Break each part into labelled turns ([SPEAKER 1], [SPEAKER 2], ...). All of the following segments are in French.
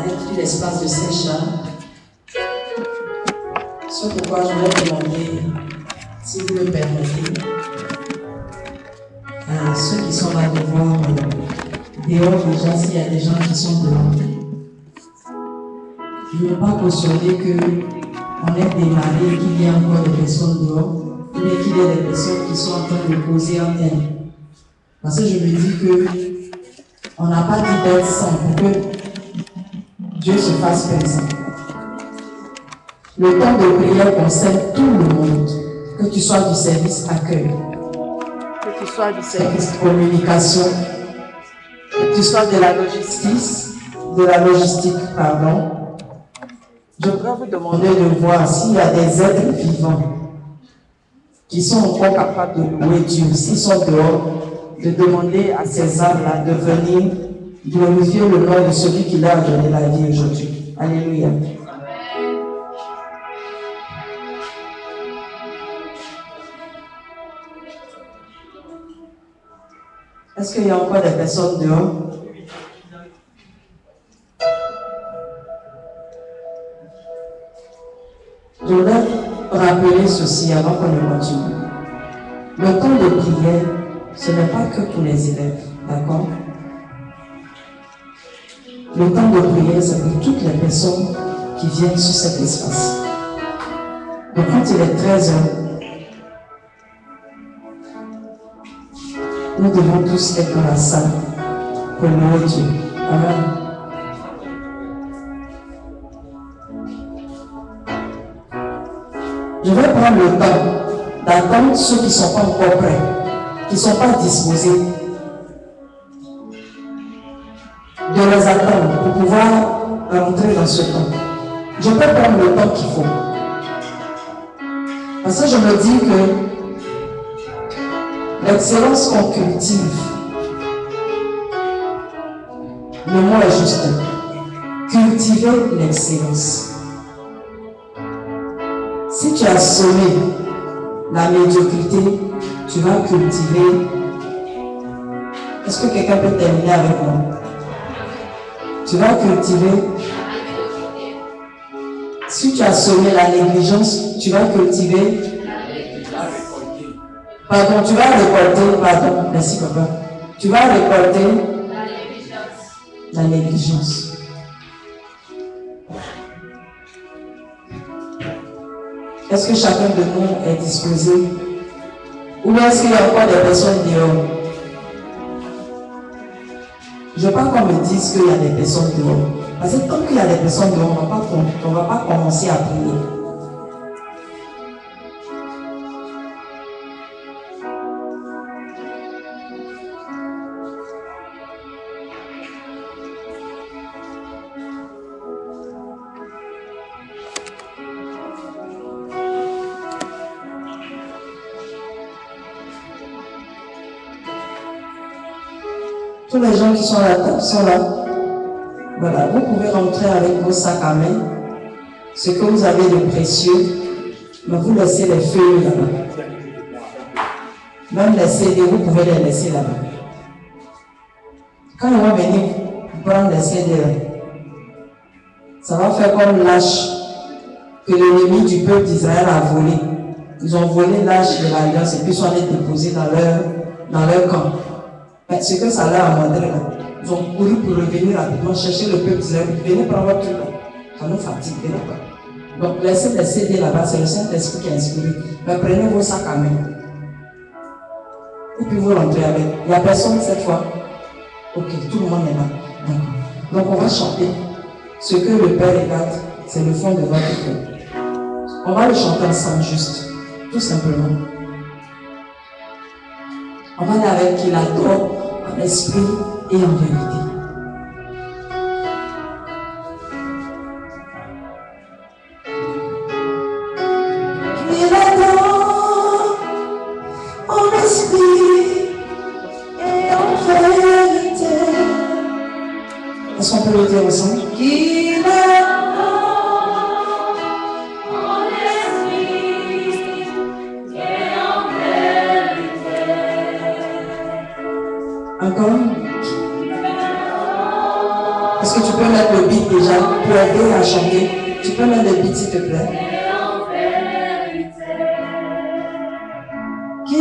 [SPEAKER 1] être pris l'espace de Saint-Charles. C'est pourquoi je voulais demander, si vous le permettez, à ceux qui sont là de voir dehors déjà s'il y a des gens qui sont dehors. Je ne veux pas cautionner qu'on ait démarré et qu'il y ait encore des personnes dehors, ou bien qu'il y ait des personnes qui sont en train de causer en elles. Parce que je me dis qu'on n'a pas dit d'être sans pour que Dieu se fasse présent. Le temps de prière concerne tout le monde, que tu sois du service accueil, que tu sois du service communication, que tu sois de la logistique, pardon. Je voudrais vous demander de voir s'il y a des êtres vivants qui sont encore capables de louer Dieu, s'ils sont dehors, de demander à ces âmes-là de venir glorifier le nom de celui qui leur a donné la vie aujourd'hui. Alléluia. Est-ce qu'il y a encore des personnes dehors? Je voudrais rappeler ceci avant qu'on ne continue. Le temps de prière, ce n'est pas que pour les élèves, d'accord? Le temps de prière, c'est pour toutes les personnes qui viennent sur cet espace. Donc quand il est 13 heures, nous devons tous être dans la salle pour louer Dieu. Amen. Je vais prendre le temps d'attendre ceux qui ne sont pas encore prêts, qui ne sont pas disposés, de les attendre pour pouvoir rentrer dans ce temps. Je peux prendre le temps qu'il faut. Parce que je me dis que l'excellence qu'on cultive, le mot est juste, cultiver l'excellence. Si tu as semé la médiocrité, tu vas cultiver. Est-ce que quelqu'un peut terminer avec moi? Tu vas cultiver. Si tu as semé la négligence, tu vas cultiver. Pardon, tu vas récolter. Pardon, merci papa. Tu vas récolter la négligence. Est-ce que chacun de nous est disposé? Ou est-ce qu'il y a encore des personnes dehors? Je ne veux pas qu'on me dise qu'il y a des personnes dehors. Parce que tant qu'il y a des personnes dehors, on ne va pas commencer à prier. Tous les gens qui sont à la table sont là. Voilà, vous pouvez rentrer avec vos sacs à main, ce que vous avez de précieux, mais vous laissez les feuilles là-bas. Même les CD, vous pouvez les laisser là-bas. Quand ils vont venir prendre les CD là, ça va faire comme l'âge que l'ennemi du peuple d'Israël a volé. Ils ont volé l'âge de l'alliance et puis sont allés déposer dans leur camp. Mais ce que ça leur a montré là, ils ont couru pour revenir rapidement chercher le peuple d'Israël. Venez prendre votre truc là. Ça nous fatigue, venez pas. Donc laissez les CD là-bas, c'est le Saint-Esprit qui a inspiré. Mais prenez vos sacs à main. Et puis vous rentrez avec. Il n'y a personne cette fois. Ok, tout le monde est là. D'accord. Donc on va chanter. Ce que le Père regarde, c'est le fond de votre cœur. On va le chanter ensemble juste. Tout simplement. On va aller avec qu'il adore en esprit et en vérité. Il adore en esprit et en vérité. Est-ce qu'on peut le dire ensemble? Qu'il adore en esprit et en vérité. Encore? Est-ce que tu peux mettre le beat déjà pour aider à chanter. Tu peux mettre le beat s'il te plaît. Il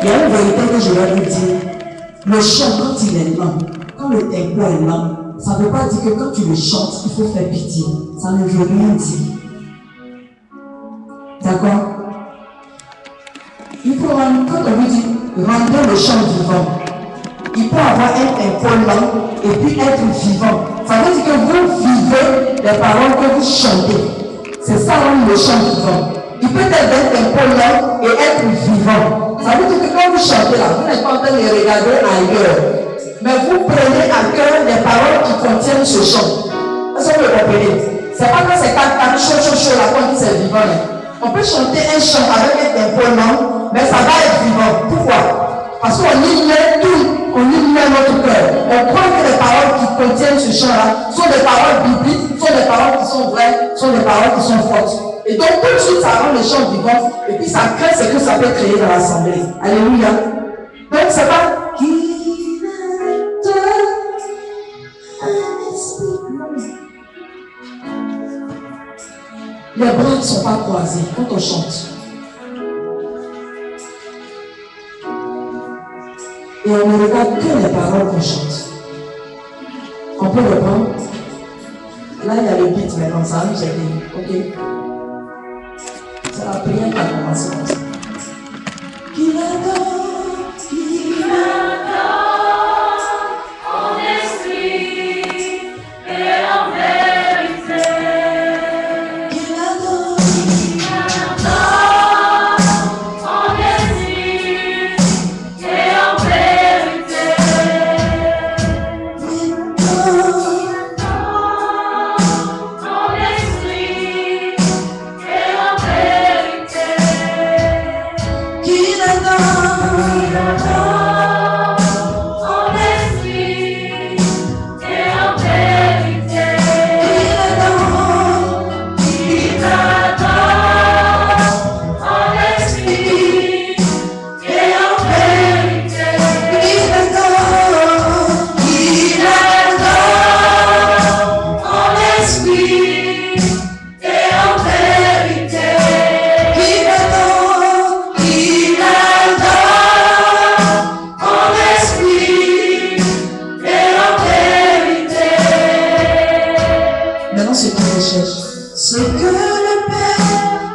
[SPEAKER 1] y a une vérité que je vais vous dire. Le chant, quand il est lent, quand le tempo est lent, ça ne veut pas dire que quand tu le chantes, il faut faire pitié. Ça ne veut rien dire. D'accord? Il faut rendre, quand on vous dit rendre le chant vivant, il peut avoir un tempo lent et puis être vivant. Ça veut dire que vous vivez les paroles que vous chantez. C'est ça rendre le chant vivant. Il peut être un tempo lent et être vivant. Ça veut dire que quand vous chantez là, vous n'êtes pas en train de regarder ailleurs. Mais vous prenez à cœur les paroles qui contiennent ce chant. Est-ce que vous comprenez? C'est pas quand c'est chaud là qu'on dit c'est vivant. On peut chanter un chant avec un tempo lent, mais ça va être vivant. Pourquoi? Parce qu'on y met tout, on y met notre cœur. On croit que les paroles qui contiennent ce chant-là sont des paroles bibliques, sont des paroles qui sont vraies, sont des paroles qui sont fortes. Et donc tout de suite ça rend le chant vivant, et puis ça crée ce que ça peut créer dans l'assemblée. Alléluia. Donc c'est pas qui. Les bras ne sont pas croisés quand on chante. Et on ne regarde que les paroles qu'on chante. On peut reprendre. Là, il y a le beat maintenant, ça nous aide. Ok? C'est la prière qui a commencé comme ça. Qui l'adore,
[SPEAKER 2] en esprit et en vérité.
[SPEAKER 1] qui l'adore,
[SPEAKER 2] En esprit et en vérité. En esprit et en vérité.
[SPEAKER 1] qui l'adore,
[SPEAKER 2] En esprit et en vérité.
[SPEAKER 1] qui l'adore,
[SPEAKER 2] Il t'adore en esprit et en vérité.
[SPEAKER 1] qui l'adore,
[SPEAKER 2] Il t'adore en esprit et en vérité.
[SPEAKER 1] qui l'adore,
[SPEAKER 2] Il t'adore en esprit et en vérité.
[SPEAKER 1] Maintenant, ce qu'il recherche, ce que le Père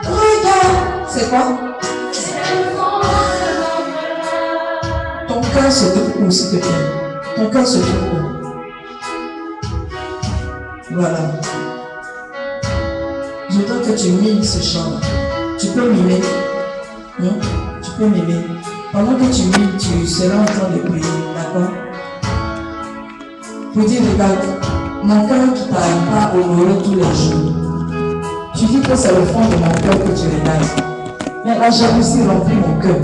[SPEAKER 1] regarde, c'est quoi? Ton cœur se trouve où, s'il te plaît? Ton cœur se trouve où? Voilà. Je voudrais que tu mimes ce chant. Tu peux mimer. Hein? Tu peux mimer. Pendant que tu mimes, tu seras en train de prier. D'accord? Pour dire, regarde, mon cœur qui t'arrive pas à honorer tous les jours. Tu dis que c'est le fond de mon cœur que tu regardes. Mais la jalousie remplit mon cœur.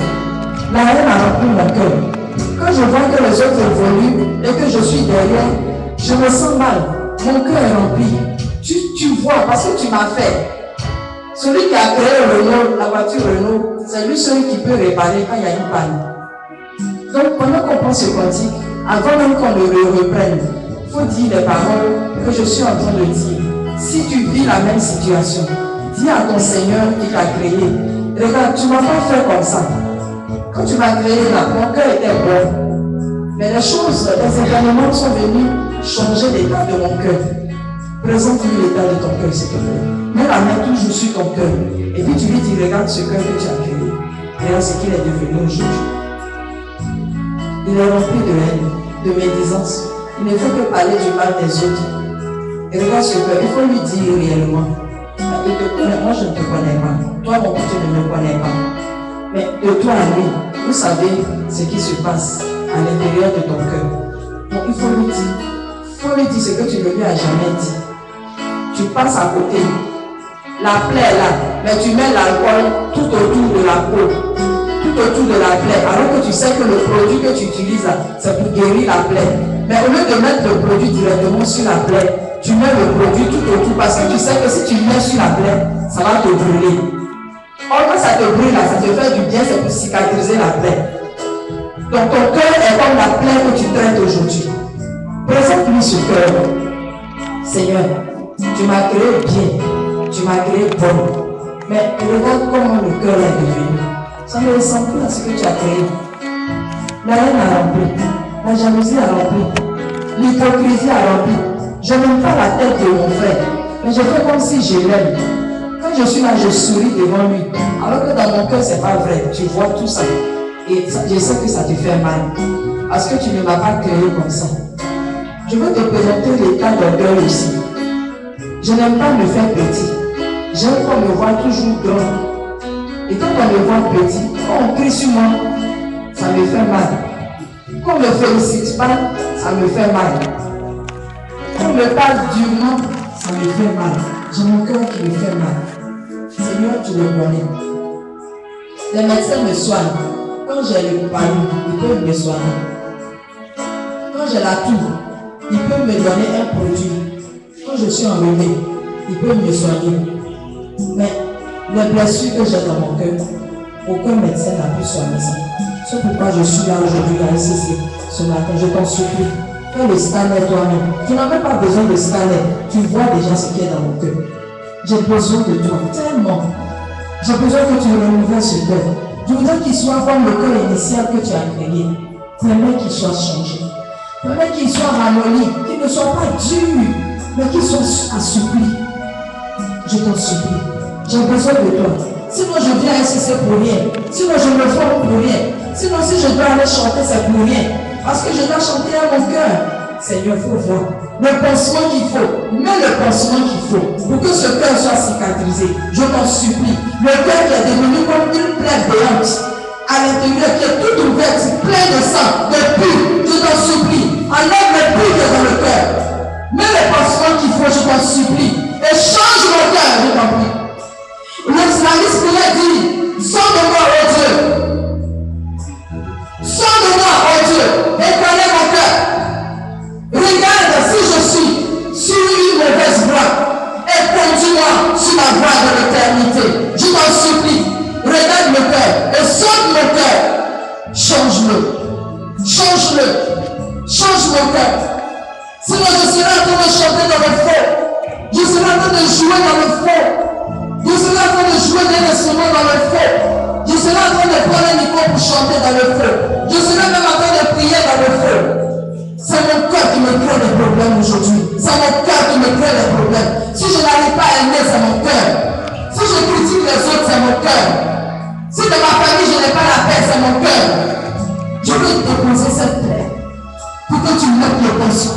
[SPEAKER 1] La haine a rempli mon cœur. Quand je vois que les autres évoluent et que je suis derrière, je me sens mal. Mon cœur est rempli. Tu vois, parce que tu m'as fait. Celui qui a créé Renault, la voiture Renault, c'est lui seul qui peut réparer quand il y a une panne. Donc pendant qu'on prend ce cantique, avant même qu'on le reprenne, il faut dire les paroles que je suis en train de dire. Si tu vis la même situation, dis à ton Seigneur qui t'a créé, regarde, tu ne m'as pas fait comme ça. Quand tu m'as créé là, mon cœur était bon. Mais les choses, les événements sont venus changer l'état de mon cœur. Présente-lui l'état de ton cœur, s'il te plaît. Mets la main toujours sur ton cœur. Et puis tu lui dis, regarde ce cœur que tu as créé. Regarde ce qu'il est devenu aujourd'hui. Il est rempli de haine, de médisance. Il ne faut que parler du mal des autres. Et regarde ce cœur, il faut lui dire réellement. Il te connaît, moi je ne te connais pas. Toi mon tu ne me connais pas. Mais de toi à lui, vous savez ce qui se passe à l'intérieur de ton cœur. Donc il faut lui dire. Il faut lui dire ce que tu ne lui as jamais dit. Tu passes à côté. La plaie est là, mais tu mets l'alcool tout autour de la peau. Tout autour de la plaie. Alors que tu sais que le produit que tu utilises là, c'est pour guérir la plaie. Mais au lieu de mettre le produit directement sur la plaie, tu mets le produit tout autour parce que tu sais que si tu le mets sur la plaie, ça va te brûler. te brûle là, ça te fait du bien, c'est pour cicatriser la plaie. Donc ton cœur est comme la plaie que tu traites aujourd'hui. Présente-lui ce cœur. Seigneur, tu m'as créé bien, tu m'as créé bonne. Mais regarde comment le cœur est devenu. Ça ne ressemble plus à ce que tu as créé. La haine a rempli, la jalousie a rempli, l'hypocrisie a rempli. Je n'aime pas la tête de mon frère, mais je fais comme si je l'aime. Quand je suis là, je souris devant lui. Alors que dans mon cœur, ce n'est pas vrai. Tu vois tout ça. Et je sais que ça te fait mal. Parce que tu ne m'as pas créé comme ça. Je veux te présenter l'état d'orgueil ici. Je n'aime pas me faire petit. J'aime qu'on me voit toujours grand. Et quand on me voit petit, quand on crie sur moi, ça me fait mal. Quand on ne me félicite pas, ça me fait mal. Quand on me parle durement, ça me fait mal. J'ai mon cœur qui me fait mal. Seigneur, tu le connais. Les médecins me soignent. Quand j'ai le palud, ils peuvent me soigner. Quand j'ai la toux, ils peuvent me donner un produit. Quand je suis enrhumé, ils peuvent me soigner. Mais les blessures que j'ai dans mon cœur, aucun médecin n'a pu soigner ça. C'est pourquoi je suis là aujourd'hui à SCC ce matin. Je t'en supplie. Fais le scanner toi-même. Tu n'as même pas besoin de scanner. Tu vois déjà ce qui est dans mon cœur. J'ai besoin de toi, tellement. J'ai besoin que tu renouvelles ce cœur. Je voudrais qu'il soit comme le cœur initial que tu as créé. Permets qu'il soit changé. Permets qu'il soit ramolli, qu'il ne soit pas dur, mais qu'il soit assoupli. Je t'en supplie. J'ai besoin de toi. Sinon, je viens à SCC pour rien. Sinon, je me forme pour rien. Sinon, si je dois aller chanter, c'est pour rien. Parce que je dois chanter à mon cœur. Seigneur, il faut voir le pansement qu'il faut. Mets le pansement qu'il faut pour que ce cœur soit cicatrisé. Je t'en supplie. Le cœur qui est devenu comme une plaie béante à l'intérieur, qui est toute ouverte, plein de sang, de pus. Je t'en supplie. Enlève le pus qui est dans le cœur. Mets le pansement qu'il faut, je t'en supplie. Et change mon cœur, je t'en prie. L'islamiste pourrait dire, sors de moi, oh Dieu. Sors de moi, oh Dieu. Et connais mon cœur. Regarde si je suis sur une mauvaise voie et conduis-moi sur la voie de l'éternité. Je t'en supplie. Regarde le cœur et sauve mon cœur. Change-le. Change-le. Change mon cœur. Sinon je serai en train de chanter dans le faux. Je serai en train de jouer dans le faux. Je serai en train de jouer des instruments dans le faux. Je serai en train de prendre un micro pour chanter dans le faux. Je serai même en train de prier dans le faux. C'est mon cœur qui me crée des problèmes aujourd'hui. C'est mon cœur qui me crée des problèmes. Si je n'arrive pas à aimer, c'est mon cœur. Si je critique les autres, c'est mon cœur. Si de ma famille, je n'ai pas la paix, c'est mon cœur. Je veux te poser cette plaie pour que tu mettes le pinceau.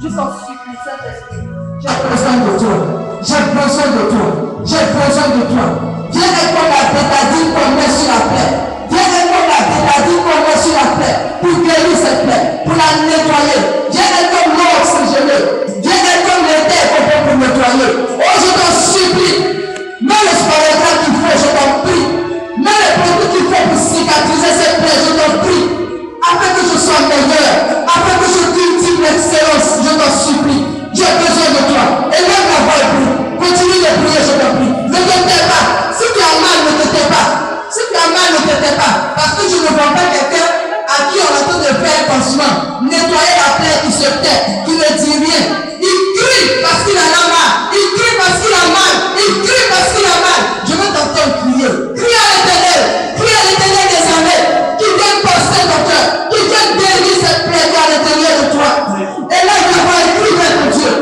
[SPEAKER 1] Je t'en supplie, Saint-Esprit. J'ai besoin de toi. J'ai besoin de toi. J'ai besoin de toi. Viens avec moi la bétadine qu'on met sur la plaie. Viens avec moi la bétadine qu'on met sur la plaie pour guérir cette plaie, pour la nettoyer. Viens avec comme l'eau oxygénée. Viens avec comme l'éther qu'on peut pour nettoyer. Oh, je t'en supplie. Mets le sparadrap qu'il faut, je t'en prie. Mets les produits qu'il faut pour cicatriser cette plaie, je t'en prie. Afin que je sois meilleur, afin que je cultive l'excellence, je t'en supplie. J'ai besoin de toi. Élève la voix et prie. Continue de prier, je t'en prie. Ne te tais pas. Si tu as mal, ne te tais pas. Si tu as mal, ne te tais pas. Parce que je ne vois pas quelqu'un à qui on est en train de faire un pansement. Nettoyer la plaie qui se tait, qui ne dit rien. Il crie parce qu'il en a mal. Il crie parce qu'il a mal. Il crie parce qu'il a mal. Je veux t'entendre crier. Crie à l'Éternel. Crie à l'Éternel des armées. Qui vient passer ton cœur. Qui vient guérir cette plaie qui est à l'intérieur de toi. Et là, il va écrire vers ton Dieu.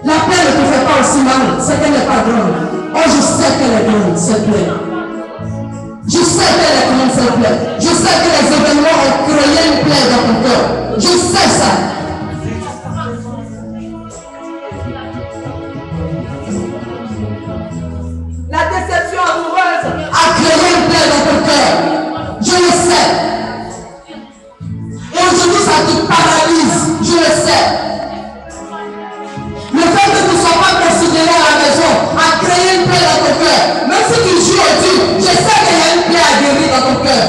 [SPEAKER 1] La plaie ne te fait pas aussi mal, c'est qu'elle n'est pas grande. Oh, je sais qu'elle est grande, cette plaie. Je sais qu'elle est grande, cette plaie. Je sais que les événements ont créé une plaie dans ton cœur. Je sais ça. La déception amoureuse a créé une plaie dans ton cœur. Je le sais. Et aujourd'hui, ça te paralyse. Je le sais. Le fait que tu ne sois pas considéré à la maison a créé une plaie dans ton cœur. Même si tu joues au Dieu, je sais qu'il y a une plaie à guérir dans ton cœur.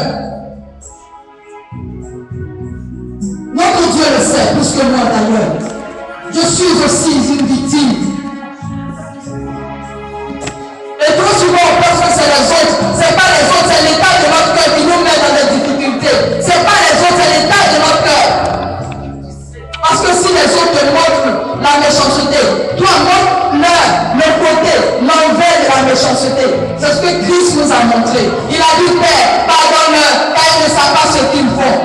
[SPEAKER 1] Notre Dieu le sait, plus que moi d'ailleurs. Je suis aussi une victime les autres te montrent la méchanceté, toi montre-leur le côté, l'envers de la méchanceté. C'est ce que Christ nous a montré. Il a dit, Père, pardonne-leur, car ils ne savent pas ce qu'ils font.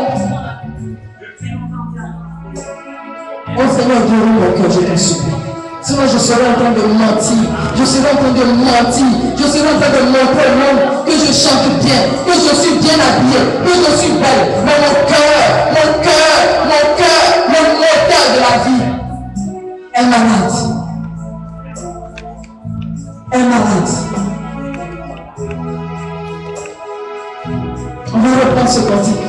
[SPEAKER 1] Oh Seigneur, guéris mon cœur, je t'en supplie. Sinon je serai en train de mentir. Je serai en train de mentir. Je serai en train de montrer au monde que je chante bien, que je suis bien habillé, que je suis belle. Mais mon cœur, le moteur de la vie est malade. Est malade. On va reprendre ce cantique.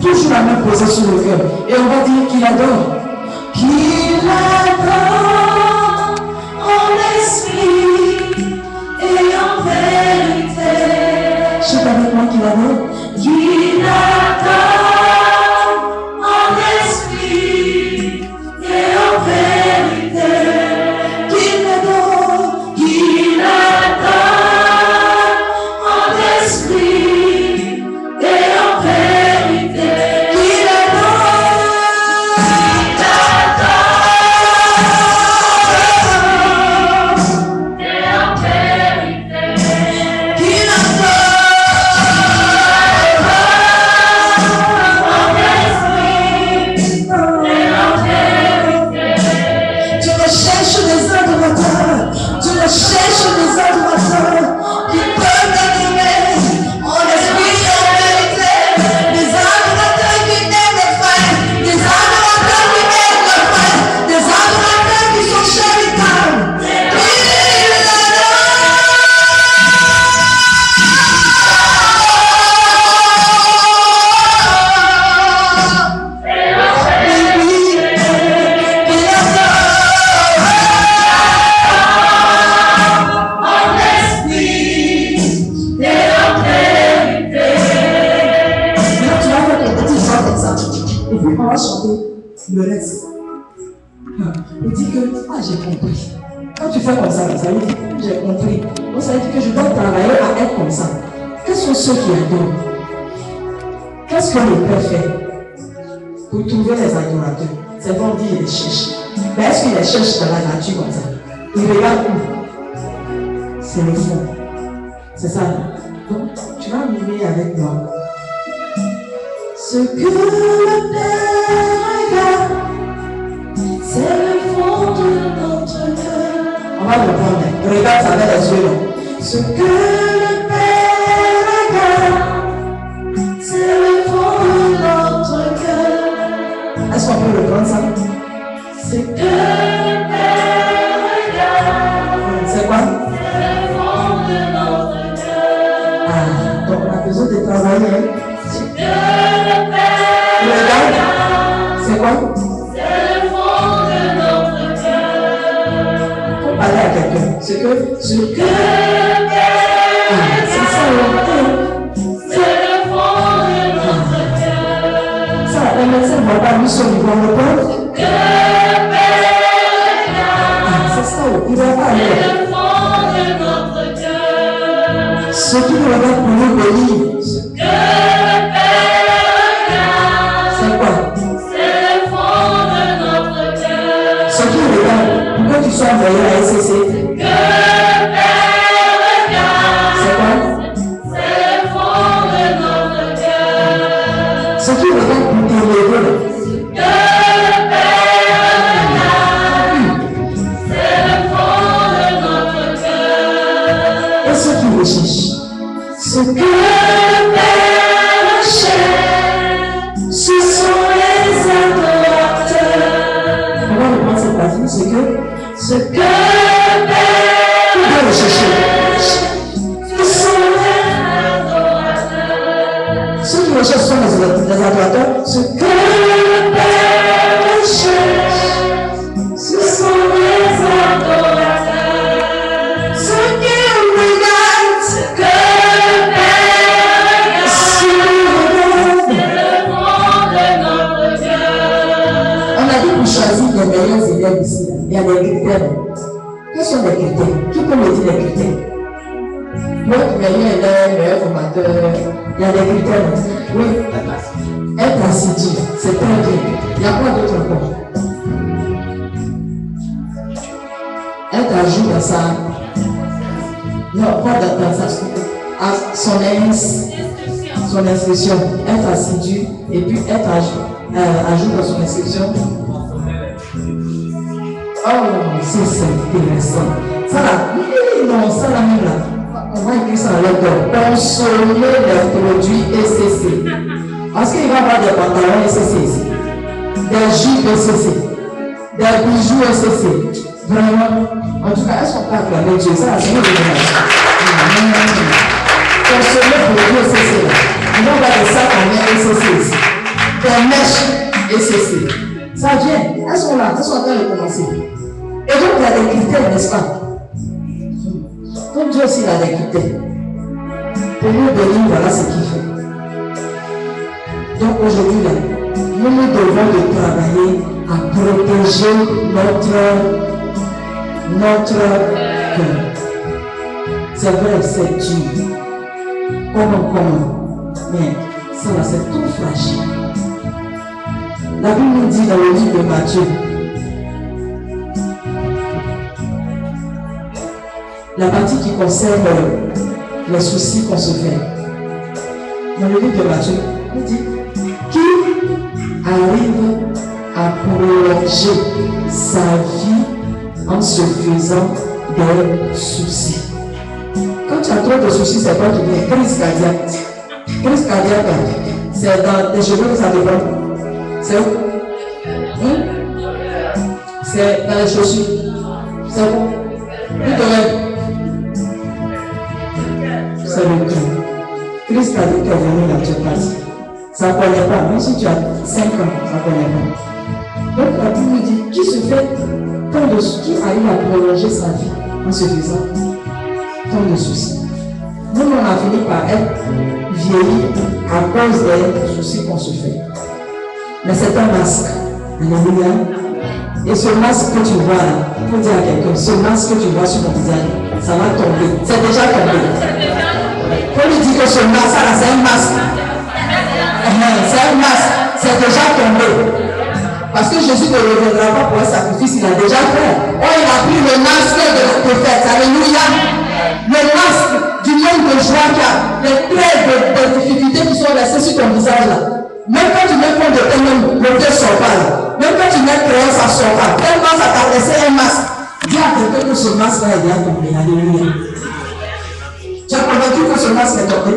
[SPEAKER 1] Toujours la main posée sur le cœur. Et on va dire qu'il adore. Qu'il adore en esprit et en vérité. Chante avec moi qu'il adore. Qu'il adore en esprit et en vérité. Qu'il adore en esprit et en vérité. Qu'il le reste. Il dit que, j'ai compris. Quand tu fais comme ça veut dire que j'ai compris. Donc ça veut dire que je dois travailler à être comme ça. Quels sont ceux qui adorent? Qu'est-ce que le Père fait pour trouver les adorateurs? C'est bon dire, il les cherche. Mais est-ce qu'il les cherche dans la nature comme ça? Il regarde où? C'est le fond. C'est ça. Donc, tu vas mimer avec moi. Ce que le Père regarde, c'est le fond de notre cœur. On va le prendre. Regarde ça avec les yeux. Ce que le Père regarde, c'est le fond de notre cœur. Est-ce qu'on peut le prendre ça? Ce que le Père regarde, c'est quoi? C'est le fond de notre cœur. Ah, donc on a besoin de travailler. Ce que le Père regarde, c'est quoi? Parler à quelqu'un. Ce que le Père, c'est ça, c'est le fond de notre cœur. Ça, les médecins ne vont pas nous sur le prendre. Ce que le Père, c'est ça, il va pas aller. C'est le fond de notre cœur. Ce qui nous regarde pour nous bénir. Ce que le Père, c'est quoi? C'est le fond de notre cœur. Ce qui nous regarde. Pourquoi tu sois envoyé à SCC? Que le Père regarde. C'est quoi? C'est le fond de notre cœur. Ce qui regarde pour t'élever. Que le Père regarde. C'est le fond de notre cœur. Et ce qui recherche. Ce que le Père recherche, ce sont les adorateurs. On va reprendre cette partie. C'est que ce que le Père doit rechercher, ce sont les adorateurs. Ceux qui recherchent sont les adorateurs. Ce que le Père recherche, ce sont les adorateurs. Ceux qui regardent, ce que le Père regarde, c'est le fond de notre cœur. On a dit pour choisir les meilleurs élèves ici. Il y a des critères. Quels sont les critères? Qui peut me dire les critères? L'autre meilleur élève, meilleur formateur. Il y a des critères. Oui. Être assidu, c'est très bien. Il y a quoi d'autre encore? Elle t'ajoute à ça. Non, pas dans ça. À son inscription. Elle t'a séduit et puis elle ajoute à son inscription. Oh, c'est intéressant. Ça là, non, ça là même là. On va écrire ça à l'autre. Consommer les produits ECC. Parce qu'il va y avoir des pantalons ECC ici. Des jupes ECC. Des bijoux ECC. Vraiment. En tout cas, elles sont pas acclamées Dieu. Ça là, c'est une révélation. Consommer les produits ECC là. Ils vont avoir des sacs en main ECC ici. Des mèches ECC. Ça vient. Elles sont là. Elles sont en train de commencer. Et donc, il y a des critères, n'est-ce pas? Comme Dieu aussi, il a des critères. Pour nous donner, voilà ce qu'il fait. Donc, aujourd'hui, là, nous devons de travailler à protéger notre cœur. C'est vrai, c'est dur. Comment? Mais ça, là, c'est tout fragile. La Bible nous dit dans le livre de Matthieu, la partie qui concerne les soucis qu'on se fait. Dans le livre de Matthieu, il dit qui arrive à prolonger sa vie en se faisant des soucis. Quand tu as trop de soucis, c'est quoi tu dis? Crise cardiaque. Crise cardiaque, c'est dans tes cheveux que ça dépend. C'est où? C'est dans les chaussures. C'est où? Où te lèves? C'est le cœur. Christ a dit que venu dans cette place. Ça ne connaît pas. Même si tu as 5 ans, ça ne connaît pas. Donc la Bible nous dit qui se fait tant de soucis, qui arrive à prolonger sa vie en se faisant tant de soucis. Nous, on a fini par être vieillis à cause des soucis qu'on se fait. Mais c'est un masque. Alléluia. Et ce masque que tu vois là, pour dire à quelqu'un, ce masque que tu vois sur mon visage, ça va tomber. C'est déjà tombé. Quand il dit que ce masque là, c'est un masque. C'est un masque. C'est déjà tombé. Parce que Jésus ne reviendra pas pour un sacrifice, il a déjà fait. Oh, il a pris le masque de la prophète. Alléluia. Le masque du monde de joie qui a les traits de difficultés qui sont restés sur ton visage là. Même quand tu mets compte de tes noms, le Dieu ne sort pas là. Même quand tu mets créance, ça ne sort pas. Tellement ça t'a laissé un masque. Dis à quelqu'un que ce masque là est bien tombé. Alléluia. Tu as convaincu que ce masque est tombé?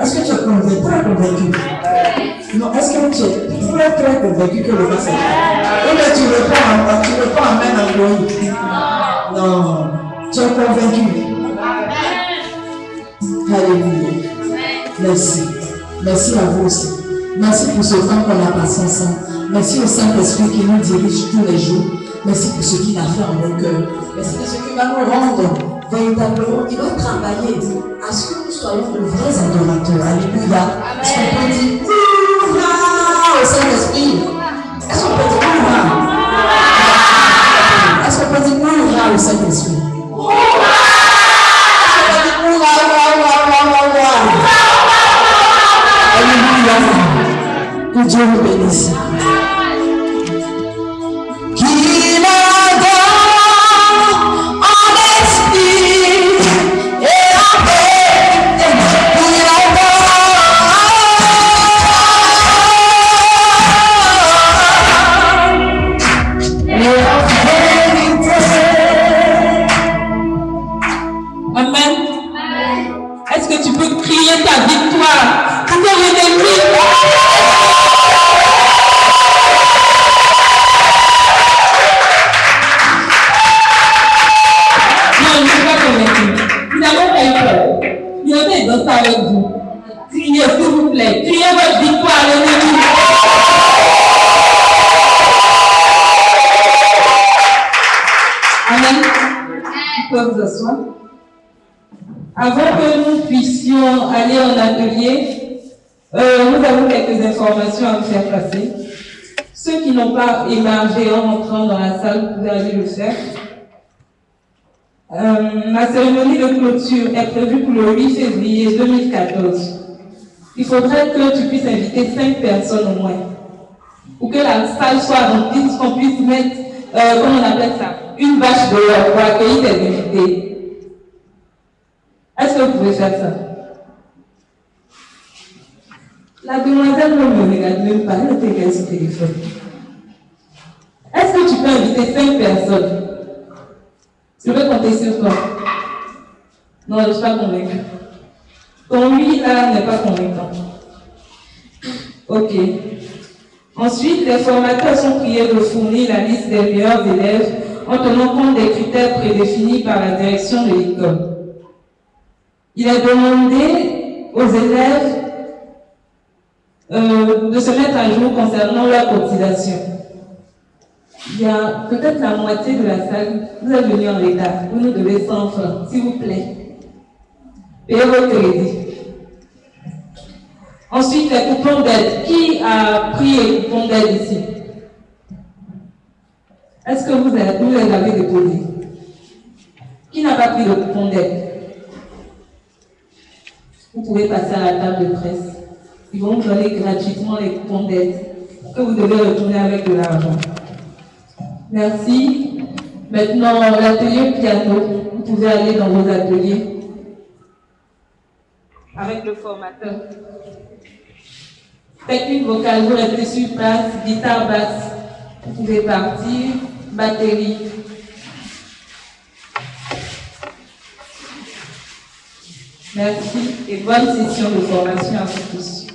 [SPEAKER 1] Est-ce que tu es convaincu? Très convaincu? Non, est-ce que tu es très convaincu que le masque est tombé? Ou bien tu reprends en main Android? Non, tu es convaincu. Alléluia. Merci. Merci à vous aussi. Merci pour ce temps qu'on a passé ensemble. Merci au Saint-Esprit qui nous dirige tous les jours. Merci pour ce qu'il a fait en nos cœurs. Merci pour ce qu'il va nous rendre véritablement. Il va travailler à ce que nous soyons de vrais adorateurs. Alléluia. Est-ce qu'on peut dire Hurrah au Saint-Esprit? Est-ce qu'on peut dire Hurrah? Est-ce qu'on peut dire Hurrah au Saint-Esprit? Que Dieu vous bénisse. Qu'il adore en esprit et en vérité. Qu'il adore et en vérité. Amen. Est-ce que tu peux crier ta victoire? Tu peux l'ennemi. Avec vous. Criez, s'il vous plaît. Criez votre victoire à l'ennemi. Amen. Vous pouvez vous asseoir. Avant que nous puissions aller en atelier, nous avons quelques informations à vous faire passer. Ceux qui n'ont pas émargé en entrant dans la salle, vous pouvez aller le faire. La cérémonie de clôture est prévue pour le 8 février 2014. Il faudrait que tu puisses inviter 5 personnes au moins. Pour que la salle soit remplie, qu'on puisse mettre
[SPEAKER 3] comment on appelle ça, une bâche de l'or pour accueillir des invités. Est-ce que vous pouvez faire ça? La demoiselle ne me regarde même pas, elle était qu'elle sur téléphone. Est-ce que tu peux inviter 5 personnes? Tu veux compter sur quoi? Non, je ne suis pas convaincue. Ton oui là n'est pas convaincant. Ok. Ensuite, les formateurs sont priés de fournir la liste des meilleurs élèves en tenant compte des critères prédéfinis par la direction de l'école. Il est demandé aux élèves de se mettre à jour concernant leur cotisation. Il y a peut-être la moitié de la salle, vous êtes venus en retard, vous nous devez 100 francs, s'il vous plaît. Payez vos crédits. Ensuite, les coupons d'aide. Qui a pris les coupons d'aide ici? Est-ce que vous les avez déposés? Qui n'a pas pris le coupon d'aide? Vous pouvez passer à la table de presse. Ils vont vous donner gratuitement les coupons d'aide que vous devez retourner avec de l'argent. Merci. Maintenant, l'atelier piano. Vous pouvez aller dans vos ateliers avec le formateur. Technique vocale, vous restez sur place. Guitare basse, vous pouvez partir. Batterie. Merci et bonne session de formation à vous tous.